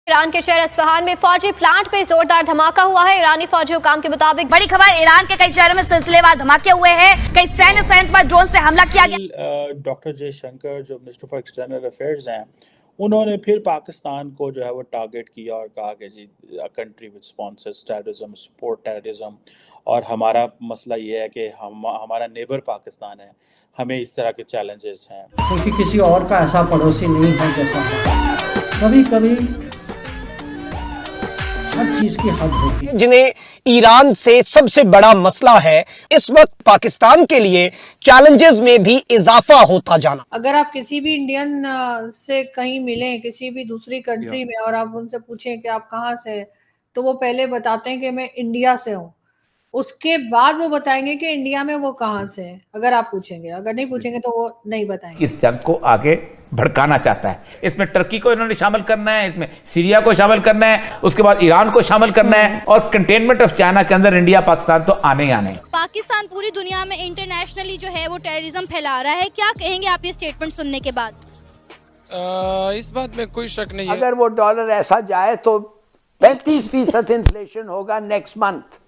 Iran के शहर अस्फहान में फौजी प्लांट पे जोरदार धमाका हुआ है। ईरानी फौजी हुकाम के मुताबिक बड़ी खबर, ईरान के कई शहरों में सिलसिलेवार धमाके हुए हैं। कई सैन्य संयंत्र पर ड्रोन से हमला किया गया। डॉक्टर जयशंकर जो मिनिस्टर फॉर एक्सटर्नल अफेयर्स हैं, उन्होंने फिर पाकिस्तान को जो है वो टारगेट किया और कहा कि जी country which sponsors terrorism, support terrorism, और हमारा मसला ये है कि हमारा नेबर पाकिस्तान है, हमें इस तरह के चैलेंजेस हैं। क्योंकि किसी और का ऐसा पड़ोसी नहीं है जैसा कभी कभी हर चीज की हद होती है। जिन्हें ईरान से सबसे बड़ा मसला है इस वक्त पाकिस्तान के लिए चैलेंजेस में भी इजाफा होता जाना। अगर आप किसी भी इंडियन से कहीं मिलें किसी भी दूसरी कंट्री में और आप उनसे पूछें कि आप कहाँ से, तो वो पहले बताते हैं कि मैं इंडिया से हूँ। उसके बाद वो बताएंगे कि इंडिया में वो कहाँ से है। अगर आप पूछेंगे, अगर नहीं पूछेंगे तो वो नहीं बताएंगे। इस जंग को आगे भड़काना चाहता है। इसमें टर्की को इन्होंने शामिल करना है, इसमें सीरिया को शामिल करना है, उसके बाद ईरान को शामिल करना है, और कंटेनमेंट ऑफ चाइना के अंदर इंडिया पाकिस्तान तो आने ही आने। पाकिस्तान पूरी दुनिया में इंटरनेशनली जो है वो टेररिज्म फैला रहा है। क्या कहेंगे आप ये स्टेटमेंट सुनने के बाद? इस बात में कोई शक नहीं है। अगर वो डॉलर ऐसा जाए तो 35% इन्फ्लेशन होगा नेक्स्ट मंथ।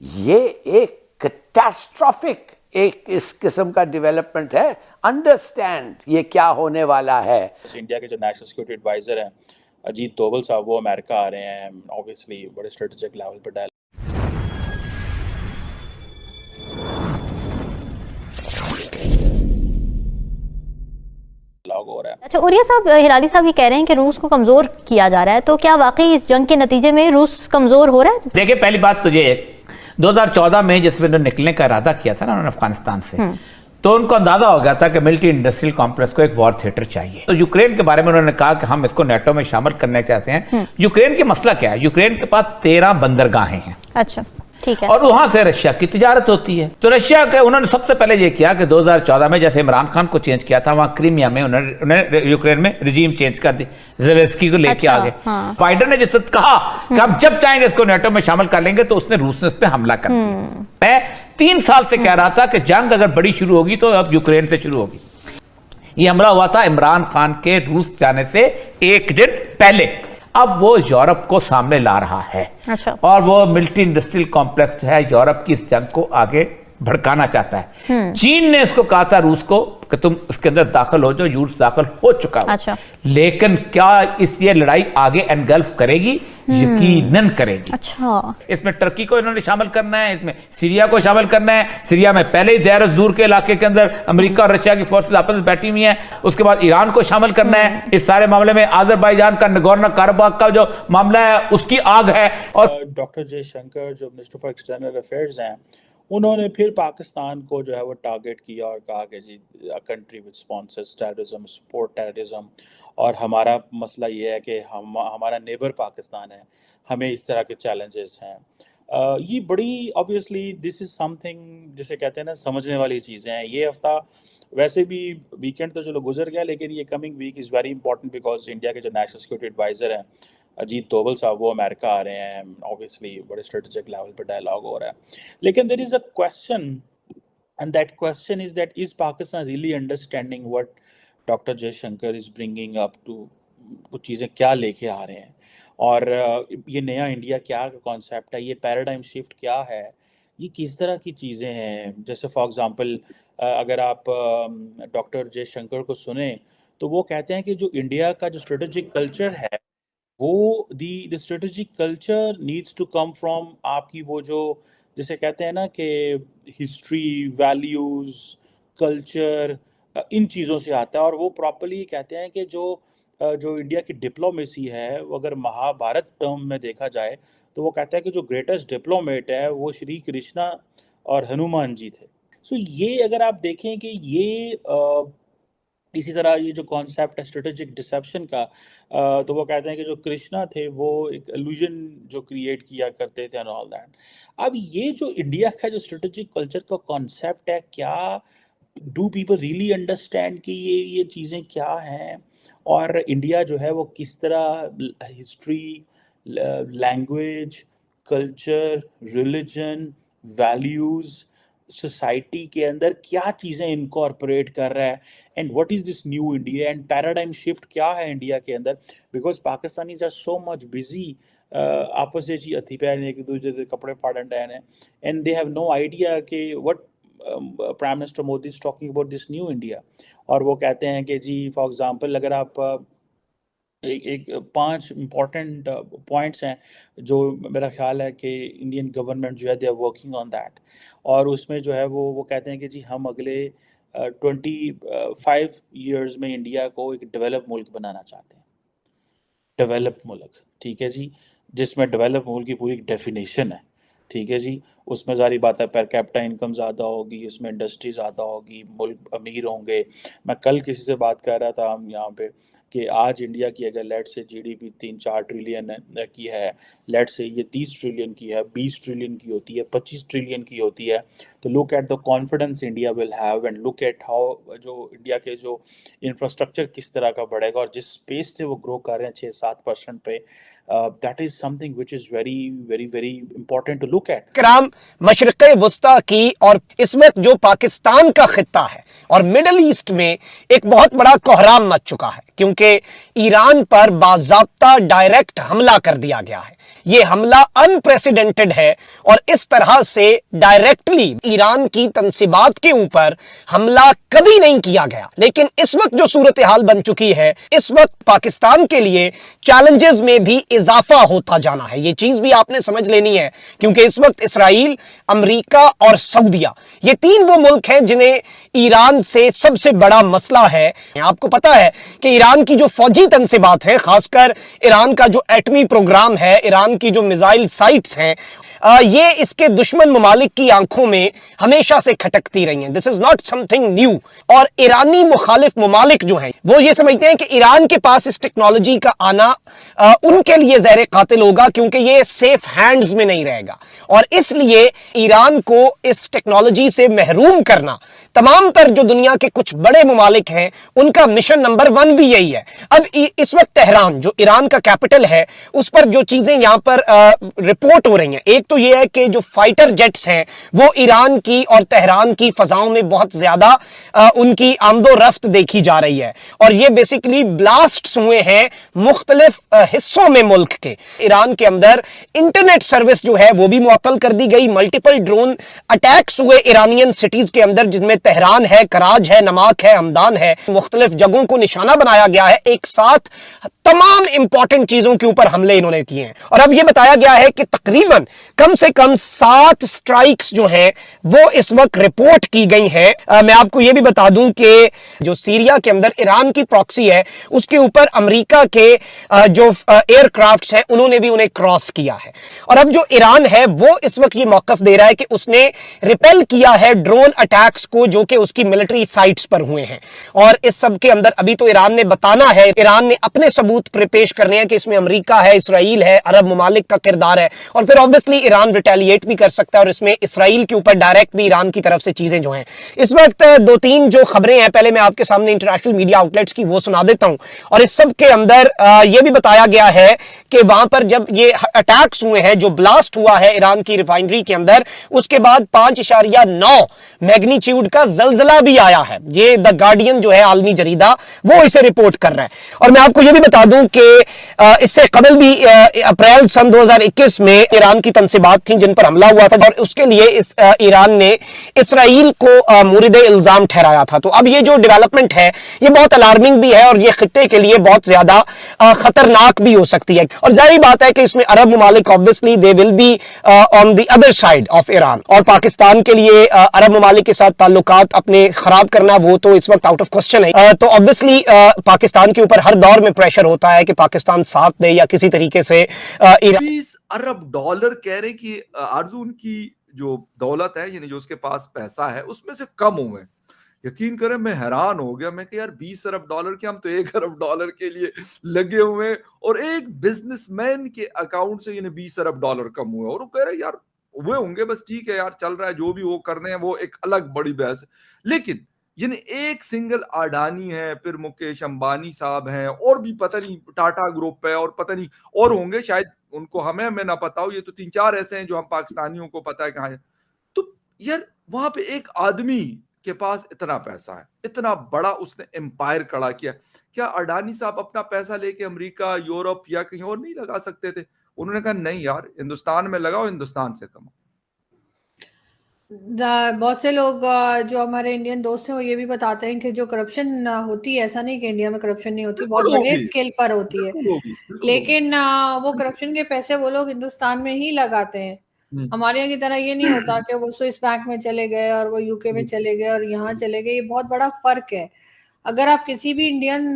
ये एक कैटास्ट्रोफिक एक इस किस्म का डेवलपमेंट है। अंडरस्टैंड ये क्या होने वाला है। इंडिया के जो नेशनल सिक्योरिटी एडवाइजर हैं अजीत डोभाल साहब, वो अमेरिका आ रहे हैं, ऑब्वियसली बड़े स्ट्रेटेजिक लेवल पर डायल हो रहा है। अच्छा, उरिया साहब, हिलाली साहब ये कह रहे हैं कि रूस को कमजोर किया जा रहा है, तो क्या वाकई इस जंग के नतीजे में रूस कमजोर हो रहा है? देखिए, पहली बात तो ये 2014 में जिसमें उन्होंने निकलने का इरादा किया था ना उन्होंने अफगानिस्तान से, तो उनको अंदाजा हो गया था कि मिलिट्री इंडस्ट्रियल कॉम्प्लेक्स को एक वॉर थिएटर चाहिए। तो यूक्रेन के बारे में उन्होंने कहा कि हम इसको नेटो में शामिल करना चाहते हैं। यूक्रेन की मसला क्या है? यूक्रेन के पास 13 बंदरगाहें हैं। अच्छा, ठीक है। और वहां से रशिया की तिजारत होती है। तो रशिया के उन्होंने सबसे पहले ये किया कि 2014 में जैसे इमरान खान को चेंज किया था, वहां क्रीमिया में उन्होंने यूक्रेन में रिजीम चेंज कर दी, ज़ेलेंस्की को लेके अच्छा, आगे। हाँ। बाइडेन ने जिससे कहा कि हम जब चाहेंगे इसको नेटो में शामिल कर लेंगे, तो उसने रूस ने उस पर हमला कर दिया। मैं 3 साल से कह रहा था कि जंग अगर बड़ी शुरू होगी तो अब यूक्रेन से शुरू होगी। ये हमला हुआ था इमरान खान के रूस जाने से 1 दिन पहले। अब वो यूरोप को सामने ला रहा है। अच्छा। और वो मिलिट्री इंडस्ट्रियल कॉम्प्लेक्स है, यूरोप की इस जंग को आगे भड़काना चाहता है। चीन ने इसको कहा था रूस को कि तुम इसके अंदर दाखिल हो जाओ, रूस दाखिल हो चुका है। अच्छा। लेकिन क्या ये लड़ाई आगे एनगल्फ करेगी? यकीनन करेगी। अच्छा। इसमें टर्की को इन्होंने शामिल करना है, इसमें सीरिया को शामिल करना है। सीरिया में पहले ही ज़्यादा दूर के इलाके के अंदर अमेरिका और रशिया की फोर्सेस आपस में बैठी हुई हैं। उसके बाद ईरान को शामिल करना है। इस सारे मामले में अजरबैजान का नगोर्नो कराबाख का जो मामला है उसकी आग है। और डॉक्टर जयशंकर जो मिनिस्टर फॉर एक्सटर्नल अफेयर्स हैं, उन्होंने फिर पाकिस्तान को जो है वो टारगेट किया और कहा कि जी country which sponsors terrorism, support terrorism, और हमारा मसला ये है कि हमारा नेबर पाकिस्तान है, हमें इस तरह के चैलेंजेस हैं। ये बड़ी ऑब्वियसली दिस इज़ समथिंग जिसे कहते हैं ना, समझने वाली चीज़ें हैं। ये हफ्ता वैसे भी वीकेंड तो चलो गुजर गया, लेकिन ये coming week is very important because India के जो नेशनल सिक्योरिटी एडवाइज़र हैं अजीत डोभाल साहब, वो अमेरिका आ रहे हैं, ऑब्वियसली बड़े स्ट्रेटेजिक लेवल पर डायलॉग हो रहा है। लेकिन there is a question, and that question is that is Pakistan really understanding what doctor Jaishankar is bringing up to, वो चीज़ें क्या लेके आ रहे हैं, और ये नया इंडिया क्या कॉन्सेप्ट है, ये पैराडाइम शिफ्ट क्या है, ये किस तरह की चीज़ें हैं। जैसे फॉर एग्जांपल अगर आप डॉक्टर जयशंकर को सुने तो वो कहते हैं कि जो इंडिया का जो स्ट्रेटेजिक कल्चर है, वो the strategic culture needs to come from आपकी वो जो जिसे कहते हैं ना कि हिस्ट्री, वैल्यूज़, कल्चर, इन चीज़ों से आता है। और वो प्रॉपर्ली कहते हैं कि जो इंडिया की डिप्लोमेसी है, वो अगर महाभारत टर्म में देखा जाए तो वो कहता है कि जो ग्रेटेस्ट डिप्लोमेट है वो श्री कृष्णा और हनुमान जी थे। सो ये अगर आप देखें कि ये इसी तरह ये जो कॉन्सेप्ट है स्ट्रेटेजिक डिसेप्शन का, तो वो कहते हैं कि जो कृष्णा थे वो एक इल्यूजन जो क्रिएट किया करते थे एंड ऑल दैट। अब ये जो इंडिया का जो स्ट्रेटेजिक कल्चर का कॉन्सेप्ट है, क्या डू पीपल रियली अंडरस्टैंड कि ये चीज़ें क्या हैं, और इंडिया जो है वो किस तरह history, language, culture, religion, values society के अंदर क्या चीज़ें इनकॉर्पोरेट कर रहा है, and what is this new India, and paradigm shift क्या है इंडिया के अंदर, because Pakistanis are so much busy आपस ਵਿੱਚ ਹੀ ਹੱਥੀ ਪੈ ਨੇ, ਇੱਕ ਦੂਜੇ ਦੇ ਕੱਪੜੇ फाड़न डे ने, and they have no idea कि what prime minister Modi is talking about this new India. और वो कहते हैं कि जी फॉर एग्जांपल अगर आप एक 5 इम्पॉर्टेंट पॉइंट्स हैं जो मेरा ख्याल है कि इंडियन गवर्नमेंट जो है they are working on that, और उसमें जो है वो कहते हैं कि जी हम अगले 25 ईयर्स में इंडिया को एक डेवलप मुल्क बनाना चाहते हैं। डेवलप मुल्क, ठीक है जी, जिसमें डेवलप मुल्क की पूरी डेफिनेशन है, ठीक है जी। उसमें ज़ाहिर बात है पर कैपिटा इनकम ज़्यादा होगी, उसमें इंडस्ट्री ज़्यादा होगी, मुल्क अमीर होंगे। मैं कल किसी से बात कर रहा था हम यहाँ पे कि आज इंडिया की अगर लेट से जीडीपी 3-4 ट्रिलियन की है, लेट से ये 30 ट्रिलियन की है, 20 ट्रिलियन की होती है, 25 ट्रिलियन की होती है, तो look at the confidence India will have, and look at how जो इंडिया के जो इंफ्रास्ट्रक्चर किस तरह का बढ़ेगा, और जिस स्पेस से वो ग्रो कर रहे हैं 6-7% पे, that is something which is very very very important to look at. कराम, मशरिक़ वस्ता की और इस वक्त जो पाकिस्तान का खित्ता है और मिडल ईस्ट में एक बहुत बड़ा कोहराम मच चुका है, क्योंकि ईरान पर बाज़ाब्ता डायरेक्ट हमला कर दिया गया है। ये हमला अनप्रेसिडेंटेड है और इस तरह से डायरेक्टली ईरान की तंसीबात के ऊपर हमला कभी नहीं किया गया। लेकिन इस वक्त जो सूरत हाल बन चुकी है, इस वक्त पाकिस्तान के लिए चैलेंजेस में भी इजाफा होता जाना है। ये चीज भी आपने समझ लेनी है, क्योंकि इस वक्त इसराइल, अमेरिका और सऊदिया, ये 3 वो मुल्क हैं जिन्हें ईरान से सबसे बड़ा मसला है। आपको पता है कि ईरान की जो फौजी तंसीबात है, खासकर ईरान का जो एटमी प्रोग्राम है, ईरान की जो मिसाइल साइट्स हैं, ये इसके दुश्मन ममालिक की आंखों में हमेशा से खटकती रही हैं। This is not something new. और ईरानी मुखालिफ ममालिक जो हैं वो ये समझते हैं कि ईरान के पास इस टेक्नोलॉजी का आना उनके लिए ज़हर कातिल होगा, क्योंकि ये सेफ हैंड्स में नहीं रहेगा, और इसलिए ईरान को इस टेक्नोलॉजी से महरूम करना तमाम तर जो दुनिया के कुछ बड़े ममालिक हैं उनका मिशन नंबर 1 भी यही है। अब इस वक्त तेहरान जो ईरान का कैपिटल है, उस पर जो चीजें यहां पर रिपोर्ट हो रही हैं, एक तो यह है कि जो फाइटर जेट्स हैं वो ईरान की और तेहरान की फजाओं में बहुत ज्यादा उनकी आमदोरफ्त देखी जा रही है, और ये बेसिकली ब्लास्ट्स हुए हैं मुख्तलिफ हिस्सों में मुल्क के। ईरान के अंदर इंटरनेट सर्विस जो है वो भी मुअत्तल कर दी गई। मल्टीपल ड्रोन अटैक्स हुए ईरानियन सिटीज के अंदर, जिसमें तेहरान है, कराज है, नमाक है, हमदान है, मुख्तलिफ जगहों को निशाना बनाया गया है। एक साथ तमाम इंपॉर्टेंट चीजों के ऊपर हमले इन्होंने किए हैं, और अब यह बताया गया है कि तकरीबन कम से कम 7 स्ट्राइक्स जो हैं वो इस वक्त रिपोर्ट की गई हैं। मैं आपको यह भी बता दूं कि जो सीरिया के अंदर ईरान की प्रॉक्सी है, उसके ऊपर अमेरिका के जो एयरक्राफ्ट्स हैं उन्होंने भी उन्हें क्रॉस किया है। और अब जो ईरान है वो इस वक्त ये मौकफ दे रहा है कि उसने रिपेल किया है ड्रोन अटैक्स को जो कि उसकी मिलिट्री साइट्स पर हुए हैं। और इस सब के अंदर अभी तो ईरान ने बताना है, ईरान ने अपने सबूत पेश करने हैं कि इसमें अमेरिका है, इसराइल है, अरब ममालिक का किरदार है, और फिर ऑब्वियसली ईरान रिटेलिएट भी कर सकता है, और इसमें इसराइल के ऊपर डायरेक्ट भी ईरान की तरफ से चीजें जो हैं। इस वक्त 2-3 जो खबरें हैं, पहले मैं आपके सामने इंटरनेशनल मीडिया आउटलेट्स की वो सुना देता हूं। और इस सब के अंदर यह भी बताया गया है कि वहां पर जब ये अटैक्स हुए हैं, जो ब्लास्ट हुआ है ईरान की रिफाइनरी के अंदर, उसके बाद 5.9 मैग्नीट्यूड का जलजला भी आया है। ये द गार्डियन जो है आलमी जरीदा, वो इसे रिपोर्ट कर रहा है। और मैं आपको यह भी बता दूं कि इससे कबल भी अप्रैल सन 2021 में ईरान की तंसीबात थी जिन पर हमला हुआ था, और उसके लिए ईरान ने इसराइल को मुरीद इल्जाम ठहराया था। तो अब ये जो डेवलपमेंट है ये बहुत अलार्मिंग भी है, और ये खित्ते के लिए बहुत ज्यादा खतरनाक भी हो सकती है। और जाहिर बात है कि इसमें अरब ममालिक obviously they will be on the other side of Iran, और पाकिस्तान के लिए अरब ममालिक के साथ ताल्लुकात अपने खराब करना वो तो इस वक्त आउट ऑफ क्वेश्चन है। तो ऑब्वियसली पाकिस्तान के ऊपर हर दौर में प्रेशर होता है कि पाकिस्तान साथ दे या किसी तरीके से 20 अरब डॉलर कह रहे कि आरजू उनकी जो दौलत है, यानी जो उसके पास पैसा है, उसमें से कम हुए। यकीन करें मैं हैरान हो गया, मैं कि यार 20 अरब डॉलर के, हम तो 1 अरब डॉलर के लिए लगे हुए हैं, और एक बिजनेसमैन के अकाउंट से यानी 20 अरब डॉलर कम हुए, और वो कह रहे यार हुए होंगे, बस ठीक है यार, चल रहा है, जो भी वो करने हैं वो एक अलग बड़ी बहस है। लेकिन यानी एक सिंगल अडानी है, फिर मुकेश अंबानी साहब हैं, और भी पता नहीं टाटा ग्रुप है, और पता नहीं और होंगे, शायद उनको हमें ना पता हो। ये तो 3-4 ऐसे हैं जो हम पाकिस्तानियों को पता है कहाँ है। तो यार वहां पे एक आदमी के पास इतना पैसा है, इतना बड़ा उसने एम्पायर खड़ा किया। क्या अडानी साहब अपना पैसा लेके अमेरिका, यूरोप या कहीं और नहीं लगा सकते थे? उन्होंने कहा नहीं यार, हिंदुस्तान में लगाओ, हिंदुस्तान से कमाओ। बहुत से लोग जो हमारे इंडियन दोस्त हैं वो ये भी बताते हैं कि जो करप्शन होती है, ऐसा नहीं कि इंडिया में करप्शन नहीं होती, बहुत बड़े स्केल पर होती है, लेकिन वो करप्शन के पैसे वो लोग हिंदुस्तान में ही लगाते हैं। हमारे यहाँ की तरह ये नहीं होता कि वो स्विस बैंक में चले गए और वो यूके में चले गए और यहाँ चले गए। ये बहुत बड़ा फर्क है। अगर आप किसी भी इंडियन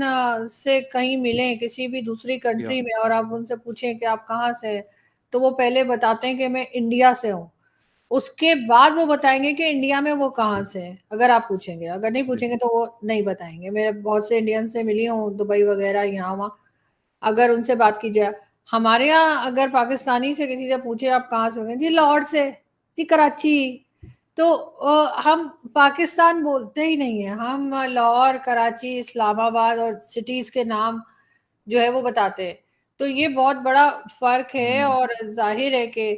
से कहीं मिलें, किसी भी दूसरी कंट्री में, और आप उनसे पूछें कि आप कहाँ से हैं, तो वो पहले बताते हैं कि मैं इंडिया से हूँ। उसके बाद वो बताएंगे कि इंडिया में वो कहाँ से है, अगर आप पूछेंगे। अगर नहीं पूछेंगे तो वो नहीं बताएंगे। मेरे बहुत से इंडियन से मिली हूँ, दुबई वगैरह, यहाँ वहाँ, अगर उनसे बात की जाए। हमारे यहाँ अगर पाकिस्तानी से किसी से पूछे आप कहाँ से, जी लाहौर से, जी कराची, तो हम पाकिस्तान बोलते ही नहीं है, हम लाहौर, कराची, इस्लामाबाद और सिटीज के नाम जो है वो बताते हैं। तो ये बहुत बड़ा फर्क है, और जाहिर है कि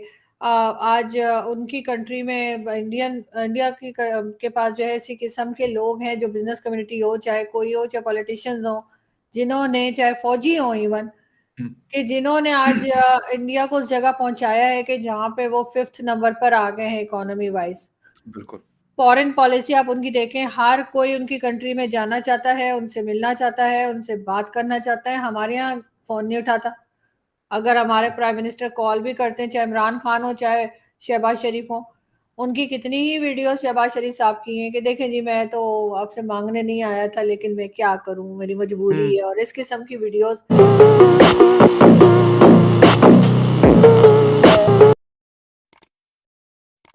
आज उनकी कंट्री में इंडिया के पास जो है इसी किस्म के लोग हैं, जो बिजनेस कम्युनिटी हो, चाहे कोई हो, चाहे पॉलिटिशियंस हो, जिन्होंने, चाहे फौजी हो इवन, कि जिन्होंने आज इंडिया को उस जगह पहुंचाया है कि जहां पे वो 5th नंबर पर आ गए हैं इकोनॉमी वाइज। बिल्कुल। फॉरेन पॉलिसी आप उनकी देखें, हर कोई उनकी कंट्री में जाना चाहता है, उनसे मिलना चाहता है, उनसे बात करना चाहता है। हमारे यहाँ फोन नहीं उठाता। अगर हमारे प्राइम मिनिस्टर कॉल भी करते हैं, चाहे इमरान खान हो, चाहे शहबाज शरीफ हो, उनकी कितनी ही वीडियो शहबाज शरीफ साहब की हैं कि देखें जी, मैं तो आपसे मांगने नहीं आया था, लेकिन मैं क्या करूं, मेरी मजबूरी है, और इस किस्म की वीडियोस